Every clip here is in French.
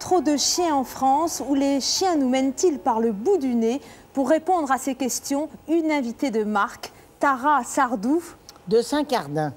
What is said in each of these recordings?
trop de chiens en France ou les chiens nous mènent-ils par le bout du nez? Pour répondre à ces questions, une invitée de marque, Tara Sardou. De Saint-Cardin.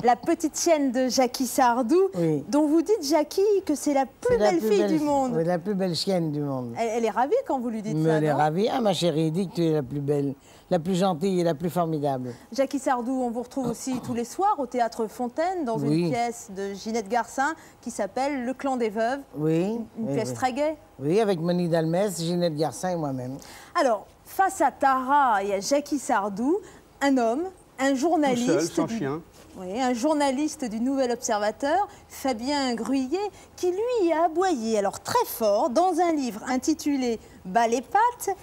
La petite chienne de Jackie Sardou, oui. Dont vous dites, Jackie, que c'est la plus belle fille du monde. Oui, la plus belle chienne du monde. Elle est ravie quand vous lui dites ça, elle est ravie. Ah, ma chérie, dis que tu es la plus belle, la plus gentille et la plus formidable. Jackie Sardou, on vous retrouve aussi tous les soirs au Théâtre Fontaine, dans une pièce de Ginette Garcin qui s'appelle Le Clan des Veuves. Oui. Une pièce très gaie. Oui, avec Moni Dalmès, Ginette Garcin et moi-même. Alors, face à Tara et à Jackie Sardou, un homme, un journaliste, tout seul, sans chien. Oui, un journaliste du Nouvel Observateur, Fabien Gruyé, qui lui a aboyé, alors très fort, dans un livre intitulé Bas les pattes,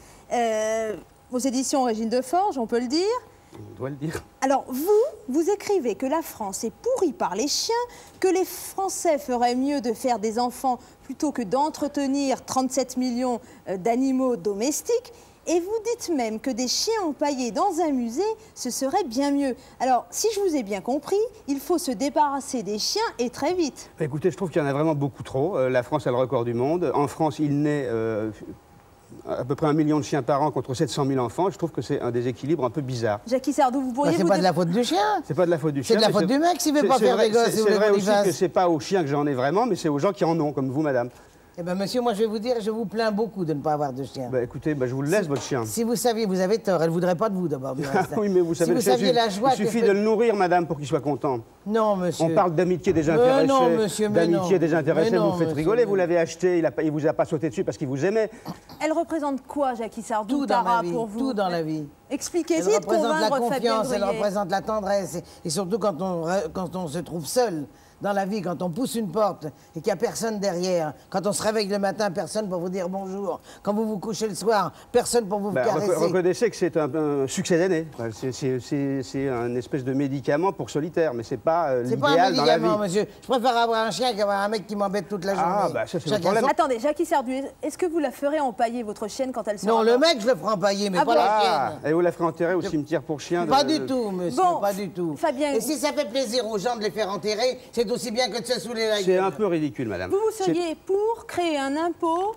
aux éditions Régine Deforge, on peut le dire. On doit le dire. Alors, vous écrivez que la France est pourrie par les chiens, que les Français feraient mieux de faire des enfants plutôt que d'entretenir 37 millions d'animaux domestiques. Et vous dites même que des chiens empaillés dans un musée, ce serait bien mieux. Alors, si je vous ai bien compris, il faut se débarrasser des chiens et très vite. Écoutez, je trouve qu'il y en a vraiment beaucoup trop. La France a le record du monde. En France, il naît à peu près 1 million de chiens par an contre 700 000 enfants. Je trouve que c'est un déséquilibre un peu bizarre. Jackie Sardou, vous pourriez c'est pas de la faute du chien. C'est pas de la faute du chien. C'est de la faute du mec s'il veut pas faire des gosses. C'est vrai aussi que c'est pas aux chiens que j'en ai vraiment, mais c'est aux gens qui en ont, comme vous, madame. Eh bien, monsieur, moi, je vais vous dire, je vous plains beaucoup de ne pas avoir de chien. Bah, écoutez, je vous le laisse, votre chien. Si vous saviez, vous avez tort. Elle ne voudrait pas de vous, d'abord. Oui, mais vous savez, si vous saviez la joie il suffit de le nourrir, madame, pour qu'il soit content. Non, monsieur. On parle d'amitié désintéressée. Non, monsieur, d'amitié désintéressée, vous faites rigoler. Mais... Vous l'avez acheté, il vous a pas sauté dessus parce qu'il vous aimait. Elle représente quoi, Jackie Sardou, tout dans Tara, la vie, pour vous? Tout dans la vie. Expliquez-y de convaincre la confiance, Fabien elle représente la tendresse. Et surtout quand on se trouve seul dans la vie, quand on pousse une porte et qu'il n'y a personne derrière, quand on se réveille le matin, personne pour vous dire bonjour, quand vous vous couchez le soir, personne pour vous caresser. Reconnaissez que c'est un succès d'année. C'est un espèce de médicament pour solitaire, mais c'est pas l'idéal dans la vie. C'est pas un médicament, monsieur. Je préfère avoir un chien qu'avoir un mec qui m'embête toute la journée. Ah, bah ça c'est le problème. Attendez, Jackie Sardou, est-ce que vous la ferez empailler, votre chienne, quand elle sera Non, le mec, je le ferai empailler, mais pas la chienne. Et vous la ferez enterrer au cimetière pour chiens? Pas du tout, monsieur, pas du tout. Fabien... Et si ça fait plaisir aux gens de les faire enterrer, c'est aussi bien que de se saouler la gueule. C'est un peu ridicule, madame. Vous seriez pour créer un impôt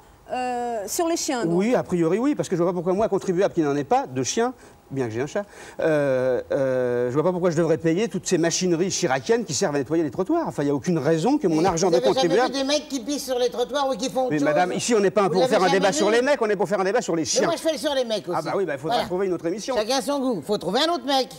sur les chiens, donc? Oui, a priori, oui, parce que je vois pas pourquoi moi, contribuable qui n'en ai pas de chien, bien que j'ai un chat, je vois pas pourquoi je devrais payer toutes ces machineries chiraciennes qui servent à nettoyer les trottoirs. Enfin, il n'y a aucune raison que mon argent de contribuable... Vous avez jamais vu des mecs qui pissent sur les trottoirs ou qui font autre chose? Madame, ici, on n'est pas pour faire un débat sur les mecs, on est pour faire un débat sur les chiens. Mais moi, je fais sur les mecs aussi. Ah bah oui, il faudra trouver une autre émission. Chacun son goût. Faut trouver un autre mec.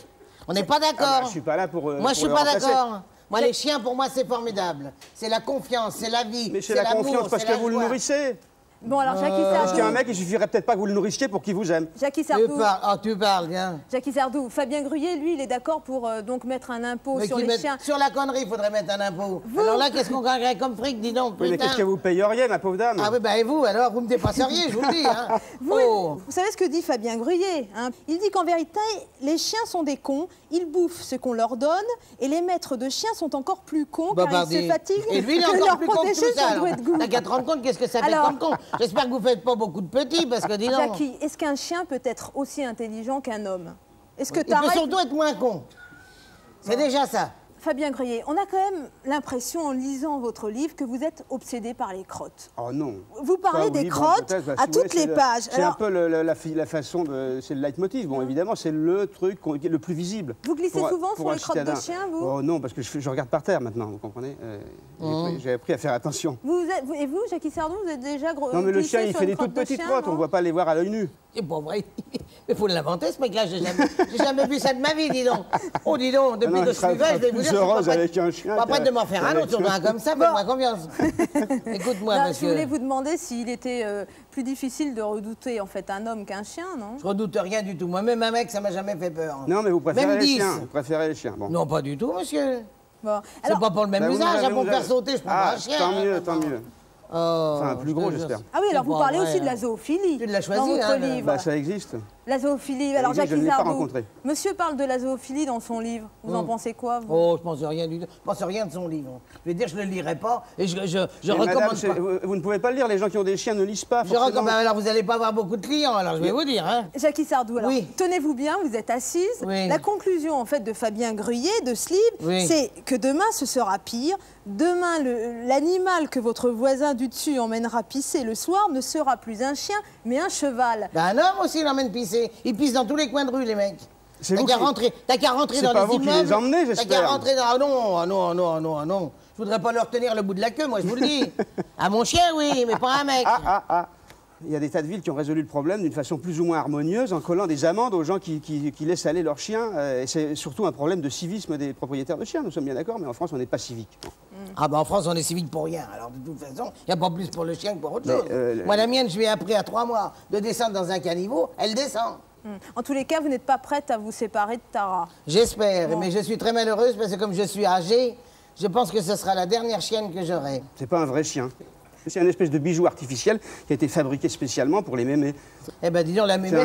On n'est pas d'accord. Ah bah, je suis pas là pour... moi, je suis pas d'accord. Moi, les chiens, pour moi, c'est formidable. C'est la confiance, c'est la vie. Mais c'est la confiance parce que vous le nourrissez. Bon, alors, Jackie Sardou... Parce qu'un mec, il suffirait peut-être pas que vous le nourrissiez pour qu'il vous aime. Jackie Sardou... Tu parles, bien. Jackie Sardou, Fabien Gruyé, lui, il est d'accord pour donc mettre un impôt sur les chiens. Sur la connerie, il faudrait mettre un impôt. Alors là, qu'est-ce qu'on gagnerait comme fric, dis donc? Oui, mais qu'est-ce que vous payeriez, ma pauvre dame? Ah oui, et vous, alors, vous me dépasseriez, je vous le dis. Hein. Vous savez ce que dit Fabien Gruyé, hein? Il dit qu'en vérité, les chiens sont des cons, ils bouffent ce qu'on leur donne, et les maîtres de chiens sont encore plus cons, car ils se fatiguent. Et lui, il est encore plus con que tout ça. T'as qu'à te rendre compte qu'est-ce que ça fait comme con. J'espère que vous faites pas beaucoup de petits, parce que dis donc... Jackie, est-ce qu'un chien peut être aussi intelligent qu'un homme? Est-ce que il peut surtout être moins con. C'est déjà ça. Fabien Gruyé, on a quand même l'impression, en lisant votre livre, que vous êtes obsédé par les crottes. Oh non. Vous parlez des crottes à toutes les pages. C'est un peu la façon de... C'est le leitmotiv. Bon, évidemment, c'est le truc le plus visible. Vous glissez souvent sur les crottes de chiens, vous? Oh non, parce que je regarde par terre maintenant, vous comprenez. J'ai appris à faire attention. Et vous, Jackie Sardou, vous êtes déjà gros? Non, mais le chien, il fait des toutes petites crottes, on ne voit pas les voir à l'œil nu. C'est pas vrai. Mais faut l'inventer, ce mec-là. J'ai jamais vu ça de ma vie, dis donc. Oh, dis donc, depuis que je suis vert, je vais vous dire... heureuse avec un chien. Pas prête de m'en faire un autre, surtout un comme ça, faites-moi confiance. Écoute-moi, monsieur. Je voulais vous demander s'il était plus difficile de redouter, en fait, un homme qu'un chien, non? Je redoute rien du tout. Moi-même, un mec, ça m'a jamais fait peur. Non, mais vous préférez les chiens. Vous préférez les chiens. Bon. Non, pas du tout, monsieur. Bon. C'est pas pour le même usage, pour me faire sauter, je prends pas un chien. Tant mieux, tant mieux. Enfin, plus gros, j'espère. Ah oui, alors vous parlez aussi de la zoophilie. Tu l'as choisi, dans votre livre. Bah, ça existe. La zoophilie. Alors, Jackie Sardou, monsieur parle de la zoophilie dans son livre. Vous en pensez quoi, vous? Oh, je pense rien du tout. Je pense rien de son livre. Je vais dire, je le lirai pas et je recommande madame, pas. Vous ne pouvez pas le lire. Les gens qui ont des chiens ne lisent pas. Je recommande. Alors, vous n'allez pas avoir beaucoup de clients. Alors, je vais vous dire. Hein. Jackie Sardou, alors, tenez-vous bien, vous êtes assise. Oui. La conclusion, en fait, de Fabien Gruyé, de ce livre, c'est que demain, ce sera pire. Demain, l'animal que votre voisin du dessus emmènera pisser le soir ne sera plus un chien, mais un cheval. Ben, un homme aussi, il emmène pisser. Ils pissent dans tous les coins de rue, les mecs. T'as qu'à rentrer dans pas les vous qui immeubles. les emmenez, j'espère. T'as qu'à rentrer dans... Ah non, ah non, ah non, ah non, ah non. Je voudrais pas leur tenir le bout de la queue, moi, je vous le dis. À mon chien, oui, mais pas à un mec. Il y a des tas de villes qui ont résolu le problème d'une façon plus ou moins harmonieuse en collant des amendes aux gens qui laissent aller leurs chiens. Et c'est surtout un problème de civisme des propriétaires de chiens, nous sommes bien d'accord, mais en France, on n'est pas civique. Ah ben en France, on est civique pour rien. Alors de toute façon, il n'y a pas plus pour le chien que pour autre chose. Moi, la mienne, je lui ai appris à 3 mois de descendre dans un caniveau, elle descend. En tous les cas, vous n'êtes pas prête à vous séparer de Tara. J'espère, mais je suis très malheureuse parce que comme je suis âgée, je pense que ce sera la dernière chienne que j'aurai. C'est pas un vrai chien. C'est un espèce de bijou artificiel qui a été fabriqué spécialement pour les mémés. Eh ben dis donc, la mémé,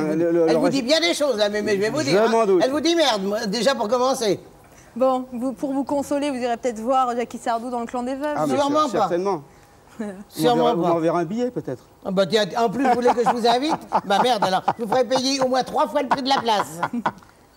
elle vous dit bien des choses, la mémé, je vais vous dire. M'en doute. Elle vous dit merde, moi, déjà pour commencer. Bon, pour vous consoler, vous irez peut-être voir Jackie Sardou dans le clan des veuves. Ah, mais Sûrement pas. certainement. Sûrement pas. Vous m'enverrez un billet, peut-être. Ah bah tiens, en plus, vous voulez que je vous invite? Bah merde, alors, je vous ferai payer au moins 3 fois le prix de la place.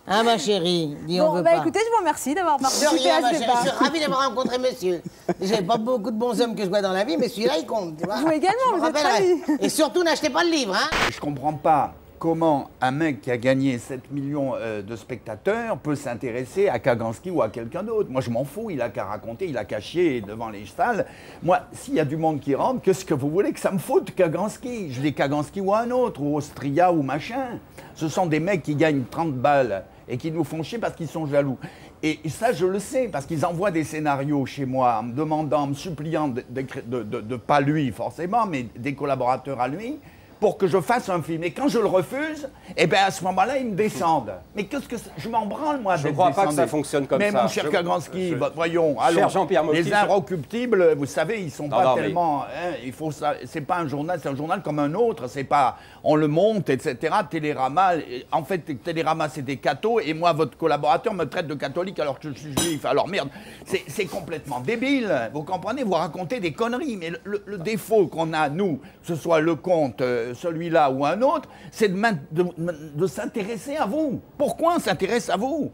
Hein, ma chérie? Dis, on Bon, veut bah pas. écoutez, je vous remercie d'avoir De participé rien, à ma ce chérie, débat. je suis ravi d'avoir rencontré monsieur. J'avais pas beaucoup de bons hommes que je vois dans la vie, mais celui-là, il compte, tu vois. Vous également, Je me vous êtes rappellerai. ravi. Et surtout, n'achetez pas le livre, hein. Je comprends pas comment un mec qui a gagné 7 millions de spectateurs peut s'intéresser à Kaganski ou à quelqu'un d'autre. Moi, je m'en fous, il a qu'à raconter, il a qu'à chier devant les salles. Moi, s'il y a du monde qui rentre, qu'est-ce que vous voulez que ça me foute, Kaganski? Je dis Kaganski ou un autre, ou Austria ou machin. Ce sont des mecs qui gagnent 30 balles et qui nous font chier parce qu'ils sont jaloux. Et ça, je le sais, parce qu'ils envoient des scénarios chez moi en me demandant, en me suppliant de pas lui forcément, mais des collaborateurs à lui, pour que je fasse un film. Et quand je le refuse, eh bien à ce moment-là, ils me descendent. Mais qu'est-ce que je m'en branle, moi, Je ne crois pas que ça fonctionne comme ça. Mais mon cher Kaganski, voyons, Cher alors, Jean-Pierre Mocky, les Inrecuptibles, vous savez, ils sont pas non, tellement... hein, il faut ça, c'est pas un journal, c'est un journal comme un autre. C'est pas... On le monte, etc. Télérama, en fait, Télérama, c'est des cathos, et moi, votre collaborateur me traite de catholique alors que je suis juif. Alors merde, c'est complètement débile. Vous comprenez? Vous racontez des conneries. Mais le défaut qu'on a, nous, que ce soit le compte, celui-là ou un autre, c'est de s'intéresser à vous. Pourquoi on s'intéresse à vous?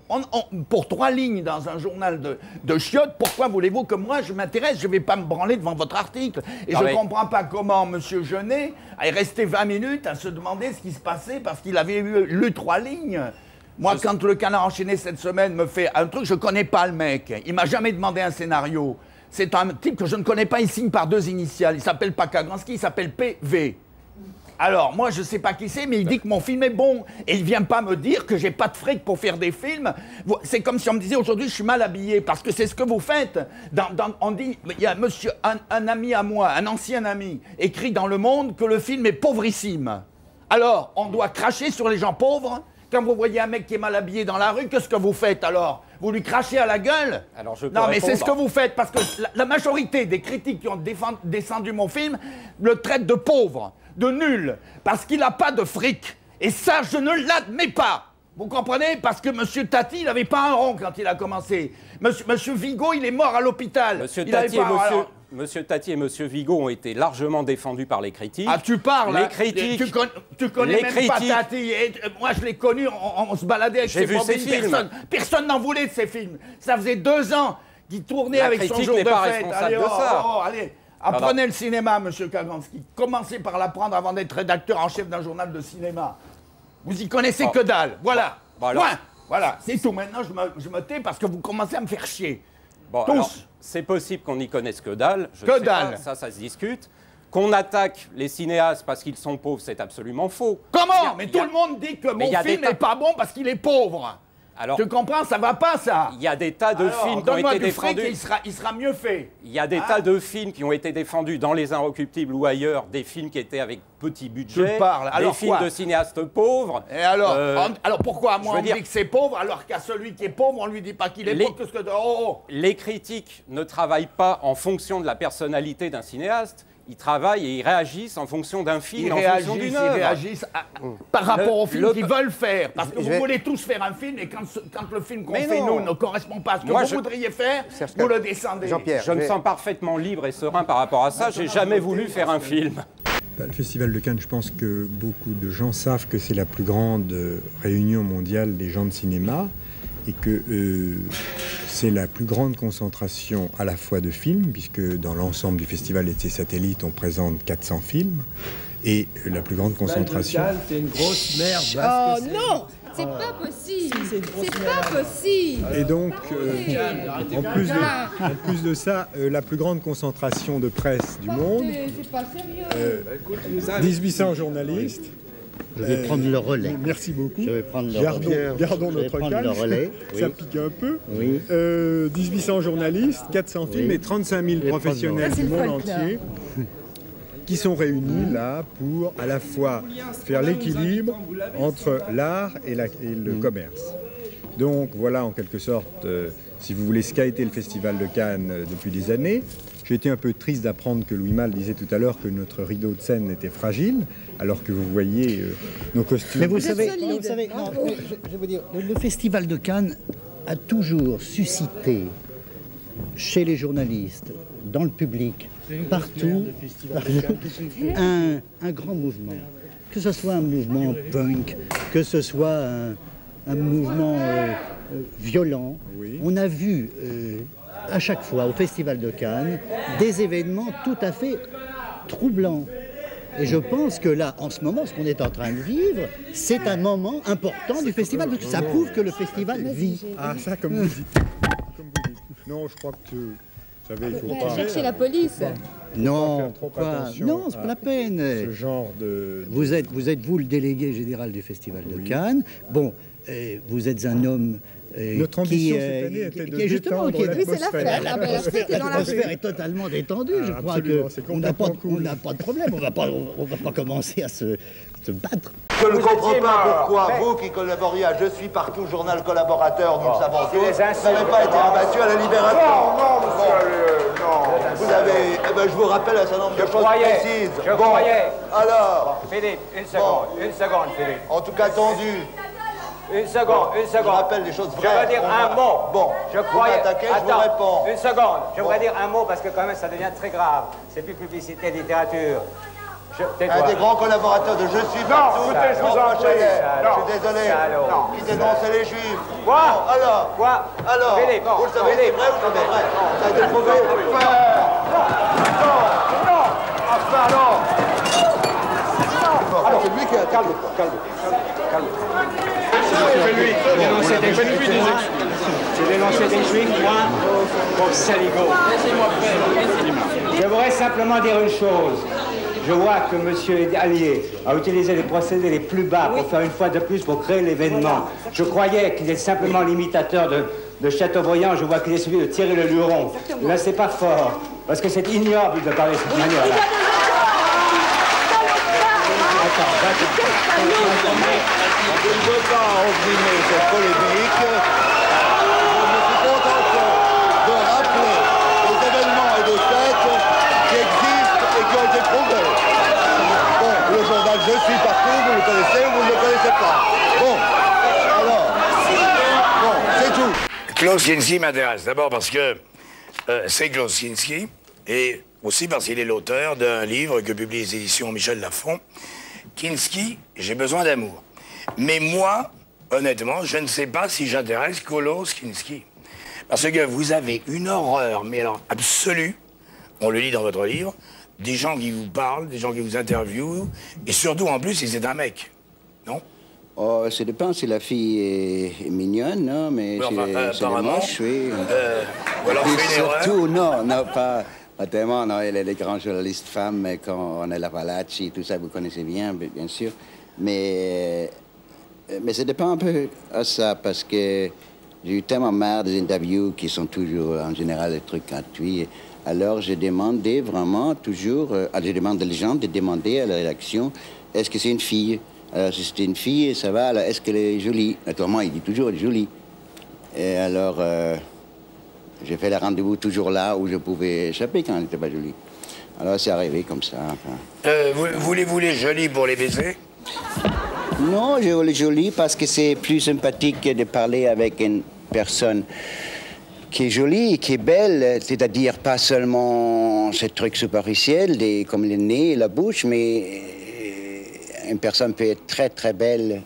Pour 3 lignes dans un journal de chiottes, pourquoi voulez-vous que moi je m'intéresse? Je ne vais pas me branler devant votre article. Et je ne comprends pas comment M. Jeunet est resté 20 minutes à se demander ce qui se passait parce qu'il avait lu 3 lignes. Moi, quand le Canard enchaîné cette semaine me fait un truc, je ne connais pas le mec. Il ne m'a jamais demandé un scénario. C'est un type que je ne connais pas, il signe par 2 initiales. Il ne s'appelle pas Kaganski, il s'appelle PV. Alors, moi, je ne sais pas qui c'est, mais il dit que mon film est bon. Et il ne vient pas me dire que j'ai pas de fric pour faire des films. C'est comme si on me disait aujourd'hui, je suis mal habillé, parce que c'est ce que vous faites. On dit, il y a monsieur, un ami à moi, un ancien ami, écrit dans Le Monde que le film est pauvrissime. Alors, on doit cracher sur les gens pauvres. Quand vous voyez un mec qui est mal habillé dans la rue, qu'est-ce que vous faites alors? Vous lui crachez à la gueule? Alors je peux non, mais répondre. c'est ce que vous faites, parce que la majorité des critiques qui ont descendu mon film le traitent de pauvre, de nul, parce qu'il n'a pas de fric. Et ça, je ne l'admets pas. Vous comprenez? Parce que M. Tati, il n'avait pas un rond quand il a commencé. Monsieur Vigo, il est mort à l'hôpital. Monsieur Tati et Monsieur Vigo ont été largement défendus par les critiques. Ah, tu parles? Les hein. critiques. Tu connais les même critiques. pas Tati. Et, moi, je l'ai connu, on se baladait avec J'ai vu bobines, ses films. Personne n'en voulait de ces films. Ça faisait 2 ans qu'il tournait La avec son critique jour n'est de pas fête. responsable Allez, de ça. allez. Apprenez le cinéma, Monsieur Kaganski. Commencez par l'apprendre avant d'être rédacteur en chef d'un journal de cinéma. Vous y connaissez que dalle. Voilà. Point. Voilà, c'est tout. Maintenant, je me tais parce que vous commencez à me faire chier. Bon, Tous. C'est possible qu'on n'y connaisse que dalle. Que dalle. Ça se discute. Qu'on attaque les cinéastes parce qu'ils sont pauvres, c'est absolument faux. Comment? Mais tout le monde dit que mon film n'est pas bon parce qu'il est pauvre. Alors, tu comprends? Ça va pas, ça. il y a des tas de films qui ont été défendus. Il sera mieux fait. Il y a des tas de films qui ont été défendus dans Les Inrecuptibles ou ailleurs, des films qui étaient avec petit budget, des films de cinéastes pauvres. Et alors, alors pourquoi moi on dit que c'est pauvre alors qu'à celui qui est pauvre on lui dit pas qu'il est pauvre? Les critiques ne travaillent pas en fonction de la personnalité d'un cinéaste. Ils travaillent et ils réagissent en fonction d'un film, en fonction d'une œuvre. Ils réagissent par rapport au film qu'ils veulent faire. Parce que vous voulez tous faire un film et quand le film qu'on fait, nous, ne correspond pas à ce que vous voudriez faire, vous le descendez. Jean-Pierre, je me sens parfaitement libre et serein par rapport à ça. J'ai jamais voulu faire un film. Le Festival de Cannes, je pense que beaucoup de gens savent que c'est la plus grande réunion mondiale des gens de cinéma et que c'est la plus grande concentration à la fois de films, puisque dans l'ensemble du festival et de ses satellites, on présente 400 films, et la plus grande concentration... C'est une grosse merde. Oh non! C'est pas possible! C'est pas possible! Et donc, en plus de ça, la plus grande concentration de presse du monde, C'est pas sérieux! 1800 journalistes. Je vais prendre le relais. Merci beaucoup. Je vais prendre le relais. Gardons notre calme. Le relais. Ça Oui. pique un peu. Oui. 1800 journalistes, 400 films Oui. et 35 000 professionnels du monde entier qui sont réunis là pour à la fois faire l'équilibre entre l'art et le commerce. Donc voilà en quelque sorte, si vous voulez, ce qu'a été le Festival de Cannes depuis des années. J'ai été un peu triste d'apprendre que Louis Malle disait tout à l'heure que notre rideau de scène était fragile, alors que vous voyez nos costumes. Mais vous savez, non, je veux dire, le Festival de Cannes a toujours suscité chez les journalistes, dans le public, partout, un grand mouvement. Que ce soit un mouvement punk, que ce soit un mouvement violent. Oui. On a vu à chaque fois au Festival de Cannes des événements tout à fait troublants. Et je pense que là, en ce moment, ce qu'on est en train de vivre, c'est un moment important du festival. Ça prouve que le festival vit. Ah, ça, comme vous dites. Comme vous dites. Non, je crois que, vous savez, il ne faut pas... Cherchez la police! Non, faire trop quoi attention non, c'est pas la peine. ce genre de... Vous êtes vous le délégué général du Festival de Cannes. Bon, vous êtes un homme Notre ambition cette année était de détendre l'atmosphère. L'atmosphère est totalement détendue. Je crois qu'on n'a pas de problème. On va pas commencer à se battre. Je ne comprends pas pourquoi vous qui collaborez à Je suis partout, journal collaborateur, nous le savons tous, n'avez pas été abattu à la Libération. Non, monsieur, non. Vous avez, je vous rappelle un certain nombre de choses précises. Je croyais. Alors. Philippe, une seconde, Philippe. En tout cas tendu. Une seconde. Je rappelle des choses vraies. Je veux dire un mot. Bon, je croyais. je vous réponds. Une seconde. Je voudrais dire un mot parce que quand même ça devient très grave. C'est plus publicité, littérature. Un des grands collaborateurs de Je suis partout. Non, écoutez, je vous en prie. Je suis désolé. Qui dénonçait les Juifs. Quoi? Bon, alors. Quoi? Alors. Philippe, vous le savez, c'est vrai ou c'est vrai? Ça a été prouvé. Non. Enfin, non. Alors, c'est lui qui a... Calme. J'ai dénoncé des juifs, moi, pour saligo. Je voudrais simplement dire une chose. Je vois que M. Allier a utilisé les procédés les plus bas pour faire une fois de plus pour créer l'événement. Je croyais qu'il est simplement l'imitateur de Chateaubriand. Je vois qu'il est celui de Thierry Le Luron. Là, c'est pas fort, parce que c'est ignoble de parler de cette manière-là. Je ne veux pas envenimer cette polémique. Je me suis contenté de rappeler les événements et des faits qui existent et qui ont été prouvés. Bon, le journal Je suis partout, vous le connaissez ou vous ne le connaissez pas. Bon, alors, bon, c'est tout. Klaus Kinski m'intéresse d'abord parce que c'est Klaus Kinski et aussi parce qu'il est l'auteur d'un livre que publie les éditions Michel Lafon. Kinski, j'ai besoin d'amour. Mais moi, honnêtement, je ne sais pas si j'intéresse Klaus Kinski. Parce que vous avez une horreur, mais alors absolue, on le lit dans votre livre, des gens qui vous parlent, des gens qui vous interviewent, et surtout, en plus, c'est un mec, non? Oh, ça dépend si la fille est mignonne, non, mais c'est moche, oui. Ou alors et fait une erreur. surtout, non, pas tellement, non, elle est des grands journalistes femmes, quand on est la Palacci, tout ça, vous connaissez bien sûr. Mais ça dépend un peu à ça, parce que j'ai eu tellement marre des interviews qui sont toujours, en général, des trucs gratuits. Alors, j'ai demandé vraiment toujours, je demande aux gens de demander à la rédaction, est-ce que c'est une fille? Alors, si c'était une fille, ça va, alors, est-ce qu'elle est jolie? Naturellement, il dit toujours, elle est jolie. Et alors, j'ai fait le rendez-vous toujours là où je pouvais échapper quand elle n'était pas jolie. Alors, c'est arrivé comme ça. Enfin. Voulez-vous les jolis pour les baiser? Non, je veux les jolis parce que c'est plus sympathique de parler avec une personne qui est jolie, qui est belle, c'est-à-dire pas seulement ces trucs superficiels, comme le nez et la bouche, mais une personne peut être très très belle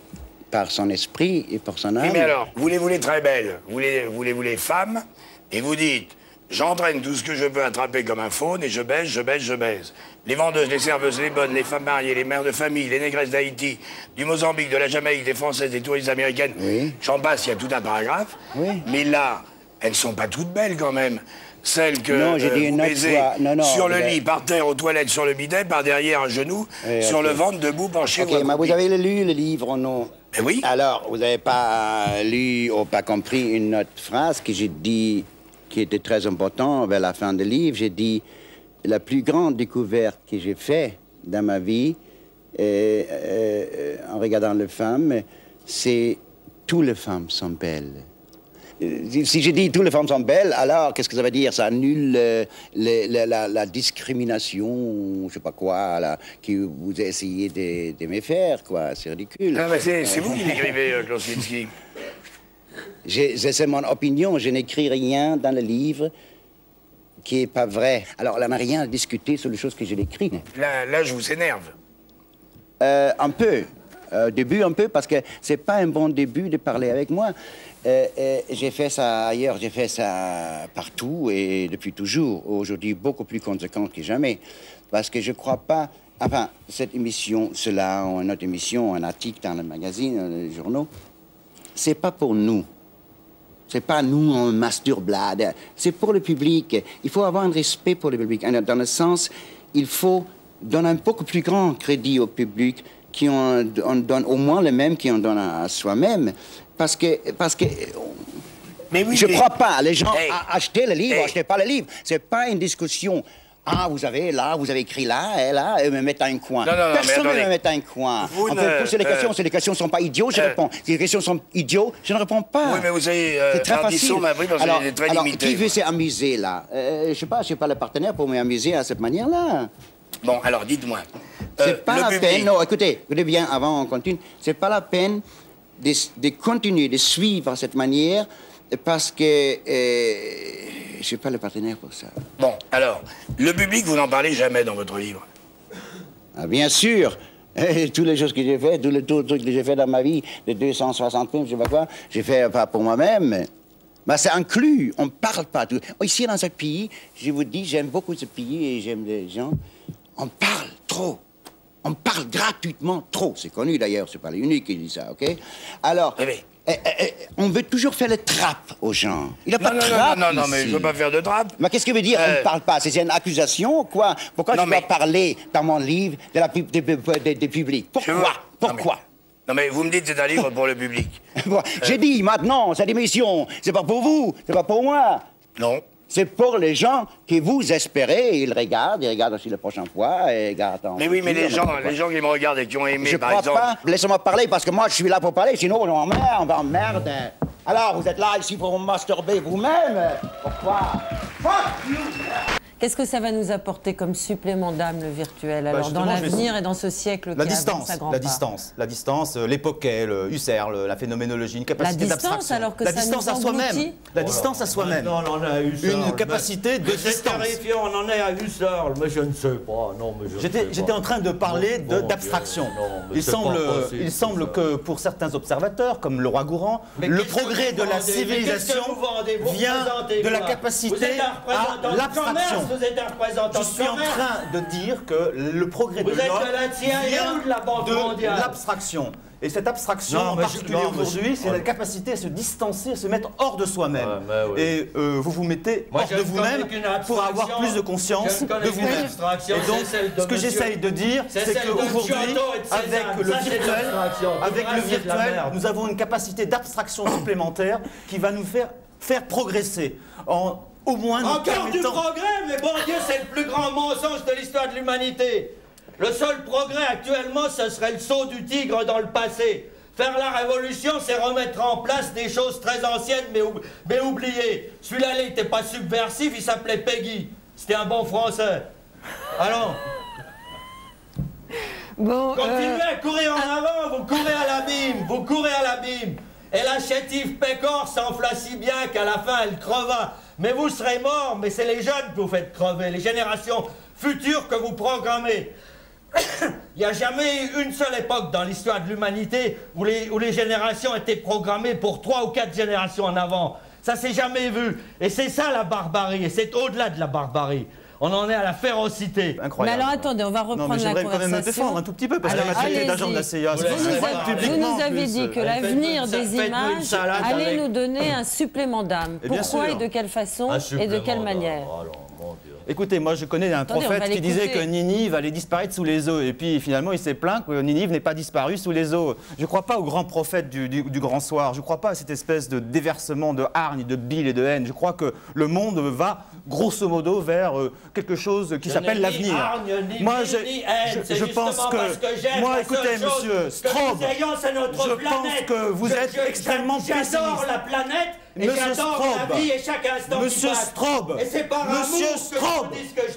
par son esprit et par son âme. Oui, mais alors, vous les voulez très belles, vous les femmes, et vous dites, j'entraîne tout ce que je peux attraper comme un faune, et je baise, je baise, je baise. Les vendeuses, les serveuses, les bonnes, les femmes mariées, les mères de famille, les négresses d'Haïti, du Mozambique, de la Jamaïque, des Françaises, des touristes américaines, j'en passe, il y a tout un paragraphe. Mais là, elles ne sont pas toutes belles quand même. Celles que vous baisez sur le lit, par terre, aux toilettes, sur le bidet, par derrière un genou, sur le ventre, debout, penché. Ok, mais vous avez lu le livre, non? Oui. Alors, vous n'avez pas lu ou pas compris une autre phrase que j'ai dit, qui était très importante vers la fin du livre. J'ai dit, la plus grande découverte que j'ai faite dans ma vie, en regardant les femmes, c'est toutes les femmes sont belles. Si j'ai dit toutes les femmes sont belles, alors qu'est-ce que ça veut dire? Ça annule la discrimination, je sais pas quoi, là, que vous essayez de me faire, quoi. C'est ridicule. Ah, c'est vous qui l'écrivez, Klocinski. C'est mon opinion. Je n'écris rien dans le livre qui n'est pas vrai. Alors, là, on n'a rien à discuter sur les choses que j'ai écrites. Là, je vous énerve. Un peu. Au début, un peu, parce que c'est pas un bon début de parler avec moi. J'ai fait ça ailleurs, j'ai fait ça partout et depuis toujours. Aujourd'hui, beaucoup plus conséquent que jamais. Parce que je crois pas... Enfin, cette émission, cela, ou une autre émission, un article dans le magazine, dans les journaux, c'est pas pour nous. C'est pas nous, on masturbe là. C'est pour le public. Il faut avoir un respect pour le public. Dans le sens, il faut donner un beaucoup plus grand crédit au public qui on donne au moins le même qu'on donne à soi-même. Parce que mais oui, je ne crois pas. Les gens achetaient le livre, achetez pas le livre. C'est pas une discussion. Ah, vous avez écrit là, et là, et me mettre dans un coin. Personne ne me met dans un coin. On peut poser les questions. Si les questions ne sont pas idiots, je réponds. Si les questions sont idiots, je ne réponds pas. Oui, mais vous avez c'est très facile. Alors, très limité, qui veut s'amuser, là? Je sais pas, je suis pas le partenaire pour m'amuser à cette manière-là. Bon, alors, dites-moi. C'est pas la peine... Non, écoutez bien, avant on continue. C'est pas la peine de continuer, de suivre cette manière, parce que je ne suis pas le partenaire pour ça. Bon, alors, le public, vous n'en parlez jamais dans votre livre. Ah, bien sûr. Toutes les choses que j'ai faites, tous les trucs que j'ai fait dans ma vie, les 260 films, je sais pas quoi, j'ai fait pas pour moi-même. Mais c'est inclus, on ne parle pas. Ici, dans ce pays, je vous dis, j'aime beaucoup ce pays et j'aime les gens. On parle trop. On parle gratuitement trop. C'est connu d'ailleurs, c'est pas l'unique qui dit ça, ok? Alors, on veut toujours faire le trappe aux gens. Il n'y a pas de trappe non, mais je ne veux pas faire de trappe. Mais qu'est-ce que veut dire on ne parle pas? C'est une accusation, quoi? Pourquoi je dois parler dans mon livre des publics? Pourquoi? Non, mais vous me dites que c'est un livre pour le public. J'ai dit, maintenant, cette émission, c'est pas pour vous, c'est pas pour moi. Non. C'est pour les gens que vous espérez, ils regardent aussi la prochaine fois, et regardent. Mais oui, mais les gens qui me regardent et qui ont aimé, par exemple... Je crois pas. Laissez-moi parler, parce que moi, je suis là pour parler, sinon on m'emmerde. Alors, vous êtes là ici pour vous masturber vous-même. Pourquoi? Fuck you! Qu'est-ce que ça va nous apporter comme supplément d'âme, le virtuel, alors, dans l'avenir et dans ce siècle qui avance à grands pas? La distance, l'époquet, le Husserl, la phénoménologie, une capacité d'abstraction. Alors que la ça distance nous à soi-même. La distance à soi-même. Non, on a Husserl. Une capacité de distance. C'est terrifiant, on en est à Husserl, mais je ne sais pas. J'étais en train de parler d'abstraction. Il semble que pour certains observateurs, comme le roi Gourand, le progrès de la civilisation vient de la capacité à l'abstraction. Vous êtes un représentant. Je suis en train de dire que le progrès de l'homme vient de l'abstraction. Et cette abstraction, en particulier aujourd'hui, c'est la capacité à se distancer, à se mettre hors de soi-même. Et vous vous mettez hors de vous-même pour avoir plus de conscience de vous-même. Et donc, ce que j'essaye de dire, c'est qu'aujourd'hui, avec le virtuel, nous avons une capacité d'abstraction supplémentaire qui va nous faire progresser. Au moins encore du progrès, mais bon Dieu, c'est le plus grand mensonge de l'histoire de l'humanité. Le seul progrès actuellement, ce serait le saut du tigre dans le passé. Faire la révolution, c'est remettre en place des choses très anciennes mais oubliées. Celui-là, il n'était pas subversif, il s'appelait Peggy. C'était un bon français. Alors, continuez à courir en avant, vous courez à l'abîme, Et la chétive Pécor s'enfla si bien qu'à la fin, elle creva. Mais vous serez morts, mais c'est les jeunes que vous faites crever, les générations futures que vous programmez. Il n'y a jamais eu une seule époque dans l'histoire de l'humanité où les générations étaient programmées pour 3 ou 4 générations en avant. Ça s'est jamais vu. Et c'est ça la barbarie, et c'est au-delà de la barbarie. On en est à la férocité. Incroyable. Mais alors attendez, on va reprendre la conversation. Quand même me défendre un tout petit peu, parce qu'elle m'a traité d'agent de la CIA. Vous nous avez dit que l'avenir des images allait nous donner un supplément d'âme. Pourquoi et de quelle façon et de quelle manière? Écoutez, moi je connais un prophète qui disait que Ninive allait disparaître sous les eaux. Et puis finalement il s'est plaint que Ninive n'ait pas disparu sous les eaux. Je ne crois pas au grand prophète du grand soir. Je ne crois pas à cette espèce de déversement de hargne, de bile et de haine. Je crois que le monde va grosso modo vers quelque chose qui s'appelle l'avenir. Moi je pense que... Moi écoutez monsieur Straub, je pense que vous êtes extrêmement pessimiste. J'adore la planète. Et j'adore la vie et chaque instant Monsieur Straub, et c'est par Monsieur Straub,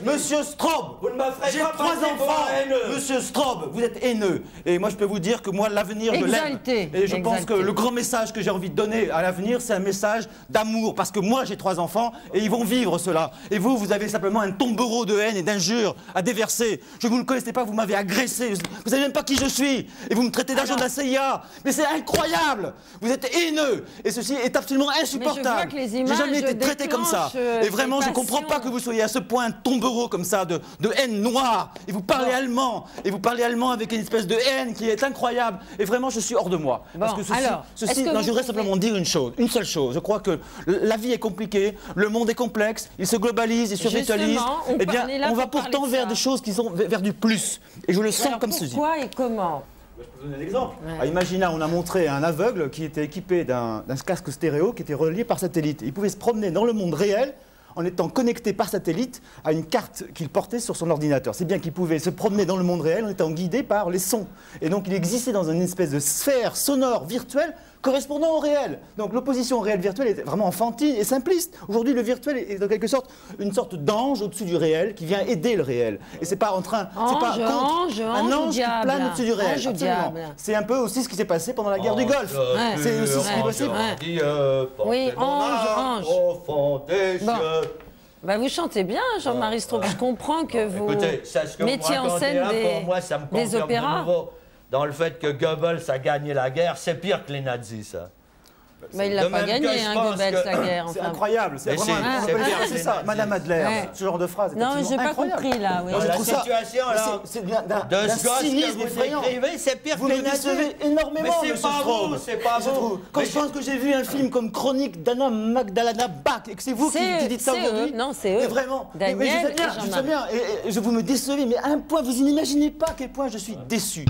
Monsieur Straub, vous ne me ferez j'ai pas 3 enfants. haineux. Monsieur Straub, vous êtes haineux. Et moi je peux vous dire que moi l'avenir de l'aime. Et je pense que le grand message que j'ai envie de donner à l'avenir, c'est un message d'amour. Parce que moi j'ai 3 enfants et ils vont vivre cela. Et vous, vous avez simplement un tombereau de haine et d'injures à déverser. Je vous ne connaissez pas, vous m'avez agressé. Vous savez même pas qui je suis. Et vous me traitez d'agent de la CIA. Mais c'est incroyable. Vous êtes haineux. Et ceci est absolument insupportable. J'ai jamais été traité comme ça. Et vraiment, je ne comprends pas que vous soyez à ce point un tombereau comme ça de haine noire. Et vous parlez allemand. Et vous parlez allemand avec une espèce de haine qui est incroyable. Et vraiment, je suis hors de moi. Parce que non, je voudrais simplement dire une seule chose. Je crois que la vie est compliquée, le monde est complexe, il se globalise, il se virtualise. Eh bien, on va pourtant vers des choses qui sont vers du plus. Et je le sens comme ceci. Pourquoi et comment? Je peux vous donner un exemple. Imaginez, on a montré un aveugle qui était équipé d'un casque stéréo qui était relié par satellite. Il pouvait se promener dans le monde réel en étant connecté par satellite à une carte qu'il portait sur son ordinateur. C'est bien qu'il pouvait se promener dans le monde réel en étant guidé par les sons. Et donc il existait dans une espèce de sphère sonore virtuelle correspondant au réel. Donc l'opposition au réel virtuel est vraiment enfantine et simpliste. Aujourd'hui, le virtuel est en quelque sorte une sorte d'ange au-dessus du réel qui vient aider le réel. Et c'est pas en train, c'est pas contre un ange qui plane au-dessus du réel. C'est un peu aussi ce qui s'est passé pendant la guerre du Golfe. C'est aussi ce qui est possible. Oui, ange. Bah vous chantez bien, Jean-Marie Straub. Je comprends que vous mettiez en scène des opéras. Dans le fait que Goebbels a gagné la guerre, c'est pire que les nazis, ça. Mais il l'a pas gagné, Goebbels, la guerre. C'est incroyable, c'est vraiment... C'est ça, Madame Adler, ce genre de phrase. Non, j'ai pas compris, là. La situation, là, c'est d'un cynisme effrayant. C'est pire que les nazis. Vous me décevez énormément, mais c'est pas vous, c'est pas vous. Quand je pense que j'ai vu un film comme Chronique d'Anna Magdalena Bach, et que c'est vous qui dites ça aujourd'hui. Non, c'est eux. Vraiment. Daniel je sais bien, et vous me décevez, mais à un point, vous n'imaginez pas à quel point je suis déçu.